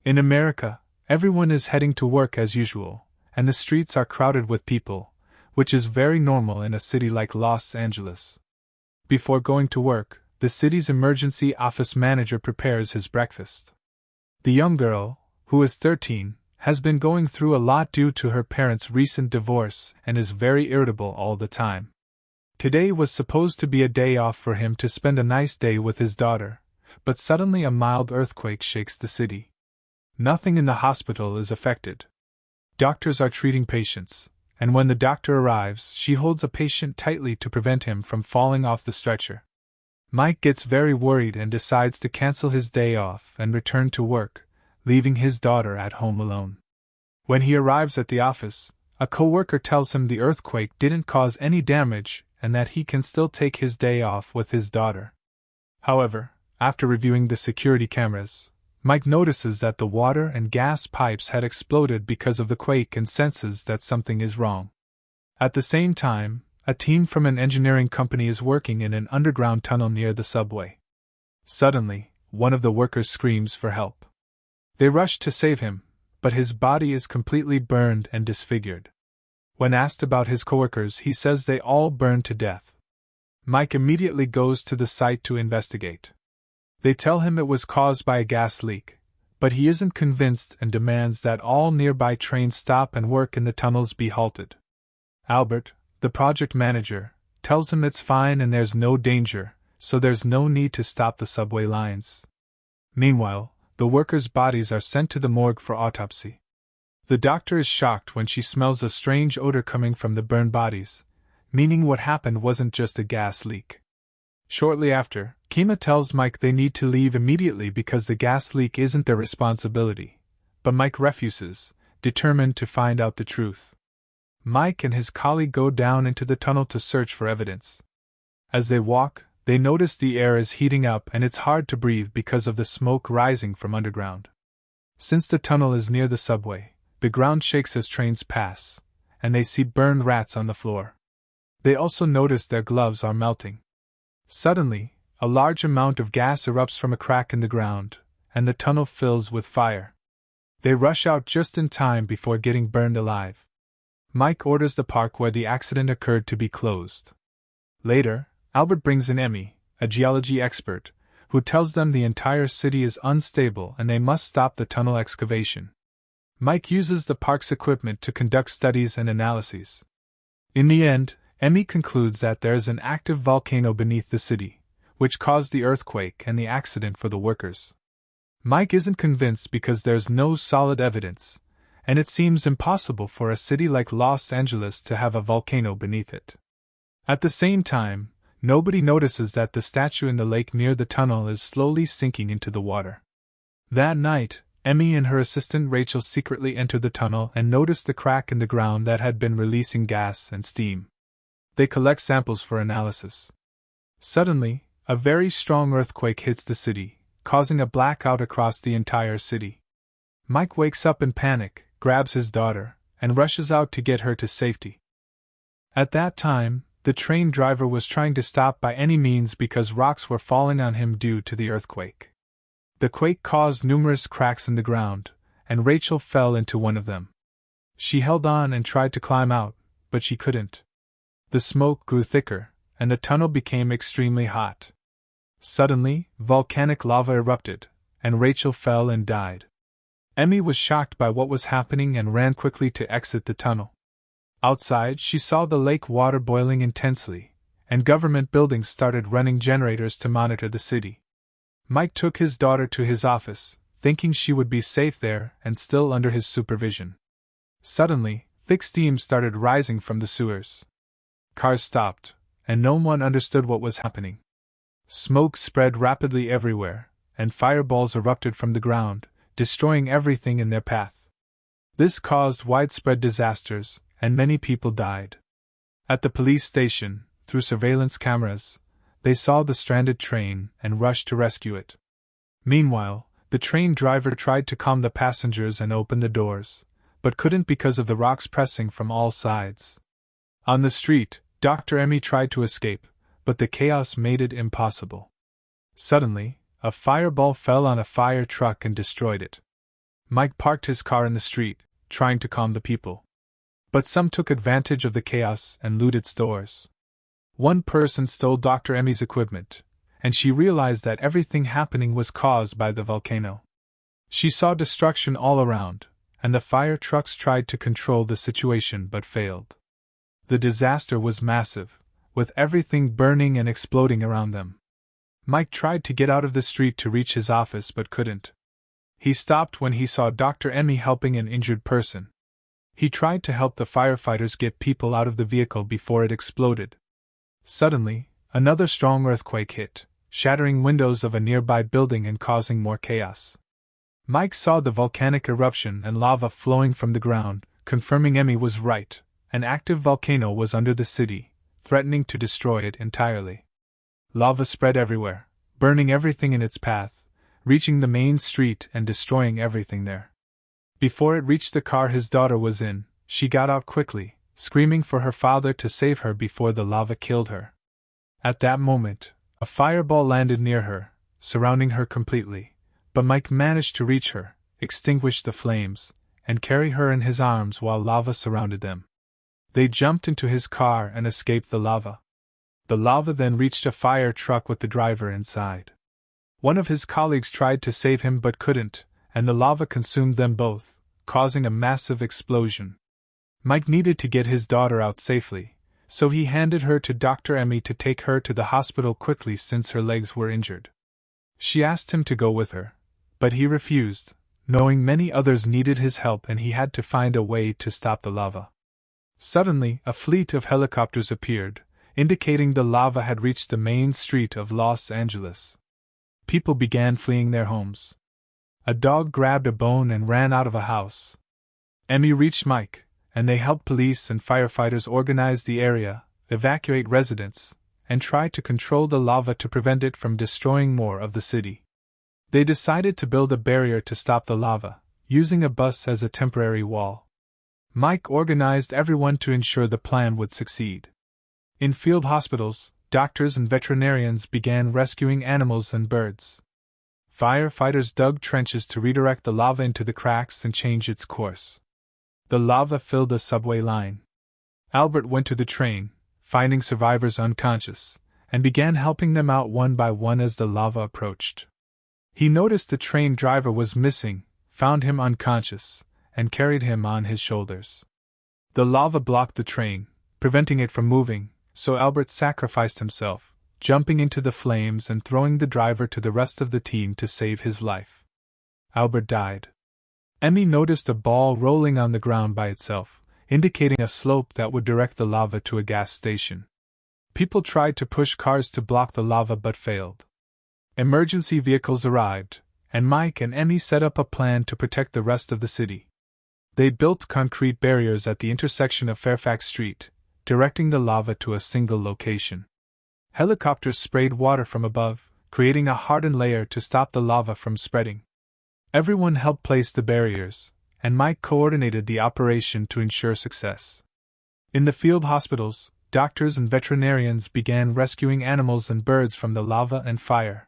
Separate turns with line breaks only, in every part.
In America, everyone is heading to work as usual, and the streets are crowded with people, which is very normal in a city like Los Angeles. Before going to work, the city's emergency office manager prepares his breakfast. The young girl, who is 13, has been going through a lot due to her parents' recent divorce and is very irritable all the time. Today was supposed to be a day off for him to spend a nice day with his daughter, but suddenly a mild earthquake shakes the city. Nothing in the hospital is affected. Doctors are treating patients, and when the doctor arrives, she holds a patient tightly to prevent him from falling off the stretcher. Mike gets very worried and decides to cancel his day off and return to work, leaving his daughter at home alone. When he arrives at the office, a coworker tells him the earthquake didn't cause any damage and that he can still take his day off with his daughter. However, after reviewing the security cameras, Mike notices that the water and gas pipes had exploded because of the quake and senses that something is wrong. At the same time, a team from an engineering company is working in an underground tunnel near the subway. Suddenly, one of the workers screams for help. They rush to save him, but his body is completely burned and disfigured. When asked about his coworkers, he says they all burned to death. Mike immediately goes to the site to investigate. They tell him it was caused by a gas leak, but he isn't convinced and demands that all nearby trains stop and work in the tunnels be halted. Albert, the project manager, tells him it's fine and there's no danger, so there's no need to stop the subway lines. Meanwhile, the workers' bodies are sent to the morgue for autopsy. The doctor is shocked when she smells a strange odor coming from the burned bodies, meaning what happened wasn't just a gas leak. Shortly after, Kima tells Mike they need to leave immediately because the gas leak isn't their responsibility, but Mike refuses, determined to find out the truth. Mike and his colleague go down into the tunnel to search for evidence. As they walk, they notice the air is heating up and it's hard to breathe because of the smoke rising from underground. Since the tunnel is near the subway, the ground shakes as trains pass, and they see burned rats on the floor. They also notice their gloves are melting. Suddenly, a large amount of gas erupts from a crack in the ground, and the tunnel fills with fire. They rush out just in time before getting burned alive. Mike orders the park where the accident occurred to be closed. Later, Albert brings in Emmie, a geology expert, who tells them the entire city is unstable and they must stop the tunnel excavation. Mike uses the park's equipment to conduct studies and analyses. In the end, Emmie concludes that there is an active volcano beneath the city, which caused the earthquake and the accident for the workers. Mike isn't convinced because there's no solid evidence, and it seems impossible for a city like Los Angeles to have a volcano beneath it. At the same time, nobody notices that the statue in the lake near the tunnel is slowly sinking into the water. That night, Emmie and her assistant Rachel secretly enter the tunnel and notice the crack in the ground that had been releasing gas and steam. They collect samples for analysis. Suddenly, a very strong earthquake hits the city, causing a blackout across the entire city. Mike wakes up in panic, grabs his daughter, and rushes out to get her to safety. At that time, the train driver was trying to stop by any means because rocks were falling on him due to the earthquake. The quake caused numerous cracks in the ground, and Rachel fell into one of them. She held on and tried to climb out, but she couldn't. The smoke grew thicker, and the tunnel became extremely hot. Suddenly, volcanic lava erupted, and Rachel fell and died. Emmie was shocked by what was happening and ran quickly to exit the tunnel. Outside, she saw the lake water boiling intensely, and government buildings started running generators to monitor the city. Mike took his daughter to his office, thinking she would be safe there and still under his supervision. Suddenly, thick steam started rising from the sewers. Cars stopped, and no one understood what was happening. Smoke spread rapidly everywhere, and fireballs erupted from the ground, destroying everything in their path. This caused widespread disasters, and many people died. At the police station, through surveillance cameras, they saw the stranded train and rushed to rescue it. Meanwhile, the train driver tried to calm the passengers and open the doors, but couldn't because of the rocks pressing from all sides. On the street, Dr. Emmie tried to escape, but the chaos made it impossible. Suddenly, a fireball fell on a fire truck and destroyed it. Mike parked his car in the street, trying to calm the people. But some took advantage of the chaos and looted stores. One person stole Dr. Emmie's equipment, and she realized that everything happening was caused by the volcano. She saw destruction all around, and the fire trucks tried to control the situation but failed. The disaster was massive, with everything burning and exploding around them. Mike tried to get out of the street to reach his office but couldn't. He stopped when he saw Dr. Emmie helping an injured person. He tried to help the firefighters get people out of the vehicle before it exploded. Suddenly, another strong earthquake hit, shattering windows of a nearby building and causing more chaos. Mike saw the volcanic eruption and lava flowing from the ground, confirming Emmie was right. An active volcano was under the city, threatening to destroy it entirely. Lava spread everywhere, burning everything in its path, reaching the main street and destroying everything there. Before it reached the car his daughter was in, she got out quickly, screaming for her father to save her before the lava killed her. At that moment, a fireball landed near her, surrounding her completely, but Mike managed to reach her, extinguish the flames, and carry her in his arms while lava surrounded them. They jumped into his car and escaped the lava. The lava then reached a fire truck with the driver inside. One of his colleagues tried to save him but couldn't, and the lava consumed them both, causing a massive explosion. Mike needed to get his daughter out safely, so he handed her to Dr. Emmie to take her to the hospital quickly since her legs were injured. She asked him to go with her, but he refused, knowing many others needed his help and he had to find a way to stop the lava. Suddenly, a fleet of helicopters appeared, indicating the lava had reached the main street of Los Angeles. People began fleeing their homes. A dog grabbed a bone and ran out of a house. Emmie reached Mike, and they helped police and firefighters organize the area, evacuate residents, and try to control the lava to prevent it from destroying more of the city. They decided to build a barrier to stop the lava, using a bus as a temporary wall. Mike organized everyone to ensure the plan would succeed. In field hospitals, doctors and veterinarians began rescuing animals and birds. Firefighters dug trenches to redirect the lava into the cracks and change its course. The lava filled the subway line. Albert went to the train, finding survivors unconscious, and began helping them out one by one as the lava approached. He noticed the train driver was missing, found him unconscious, and carried him on his shoulders. The lava blocked the train, preventing it from moving, so Albert sacrificed himself, jumping into the flames and throwing the driver to the rest of the team to save his life. Albert died. Emmie noticed a ball rolling on the ground by itself, indicating a slope that would direct the lava to a gas station. People tried to push cars to block the lava but failed. Emergency vehicles arrived, and Mike and Emmie set up a plan to protect the rest of the city. They built concrete barriers at the intersection of Fairfax Street, directing the lava to a single location. Helicopters sprayed water from above, creating a hardened layer to stop the lava from spreading. Everyone helped place the barriers, and Mike coordinated the operation to ensure success. In the field hospitals, doctors and veterinarians began rescuing animals and birds from the lava and fire.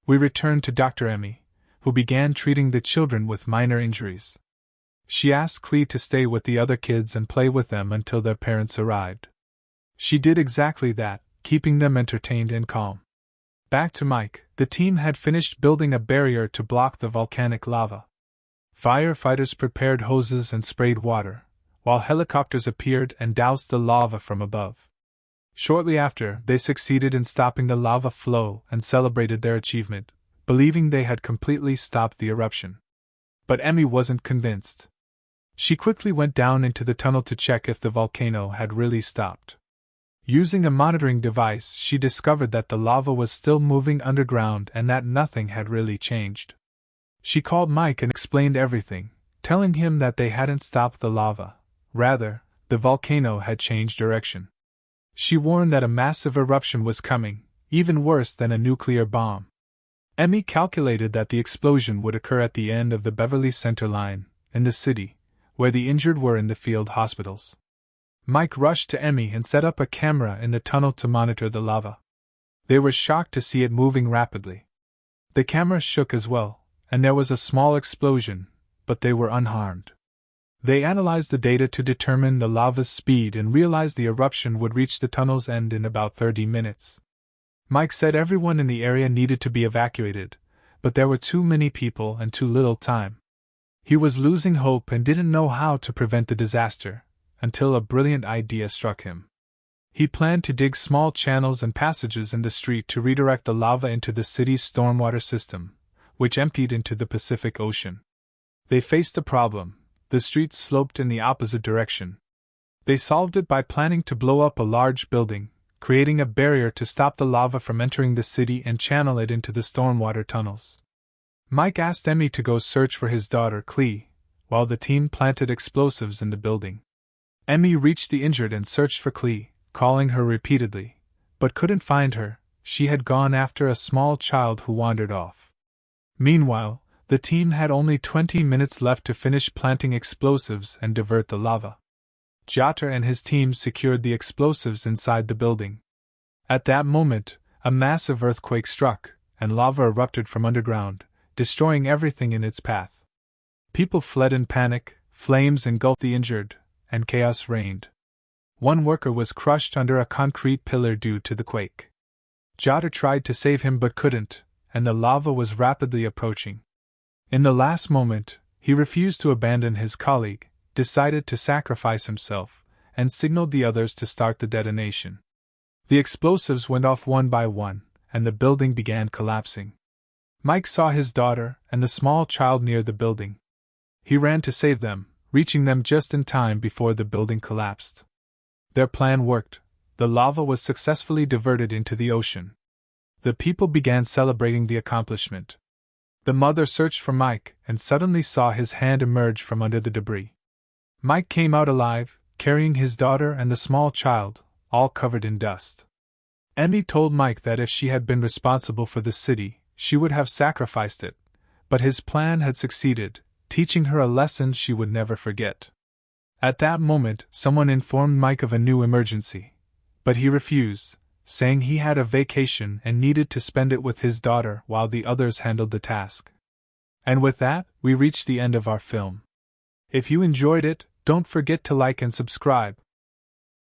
We returned to Dr. Emmie, who began treating the children with minor injuries. She asked Clee to stay with the other kids and play with them until their parents arrived. She did exactly that, keeping them entertained and calm. Back to Mike, the team had finished building a barrier to block the volcanic lava. Firefighters prepared hoses and sprayed water, while helicopters appeared and doused the lava from above. Shortly after, they succeeded in stopping the lava flow and celebrated their achievement, believing they had completely stopped the eruption. But Emmie wasn't convinced. She quickly went down into the tunnel to check if the volcano had really stopped. Using a monitoring device, she discovered that the lava was still moving underground and that nothing had really changed. She called Mike and explained everything, telling him that they hadn't stopped the lava. Rather, the volcano had changed direction. She warned that a massive eruption was coming, even worse than a nuclear bomb. Emmie calculated that the explosion would occur at the end of the Beverly Center line, in the city, where the injured were in the field hospitals. Mike rushed to Emmie and set up a camera in the tunnel to monitor the lava. They were shocked to see it moving rapidly. The camera shook as well, and there was a small explosion, but they were unharmed. They analyzed the data to determine the lava's speed and realized the eruption would reach the tunnel's end in about 30 minutes. Mike said everyone in the area needed to be evacuated, but there were too many people and too little time. He was losing hope and didn't know how to prevent the disaster, until a brilliant idea struck him. He planned to dig small channels and passages in the street to redirect the lava into the city's stormwater system, which emptied into the Pacific Ocean. They faced a problem. The streets sloped in the opposite direction. They solved it by planning to blow up a large building, creating a barrier to stop the lava from entering the city and channel it into the stormwater tunnels. Mike asked Emmie to go search for his daughter Clee, while the team planted explosives in the building. Emmie reached the injured and searched for Clee, calling her repeatedly, but couldn't find her. She had gone after a small child who wandered off. Meanwhile, the team had only 20 minutes left to finish planting explosives and divert the lava. Jotter and his team secured the explosives inside the building. At that moment, a massive earthquake struck, and lava erupted from underground, destroying everything in its path. People fled in panic, flames engulfed the injured, and chaos reigned. One worker was crushed under a concrete pillar due to the quake. Jotter tried to save him but couldn't, and the lava was rapidly approaching. In the last moment, he refused to abandon his colleague, decided to sacrifice himself, and signaled the others to start the detonation. The explosives went off one by one, and the building began collapsing. Mike saw his daughter and the small child near the building. He ran to save them, reaching them just in time before the building collapsed. Their plan worked. The lava was successfully diverted into the ocean. The people began celebrating the accomplishment. The mother searched for Mike and suddenly saw his hand emerge from under the debris. Mike came out alive, carrying his daughter and the small child, all covered in dust. Emmie told Mike that if she had been responsible for the city, she would have sacrificed it, but his plan had succeeded, teaching her a lesson she would never forget. At that moment, someone informed Mike of a new emergency, but he refused, saying he had a vacation and needed to spend it with his daughter while the others handled the task. And with that, we reach the end of our film. If you enjoyed it, don't forget to like and subscribe.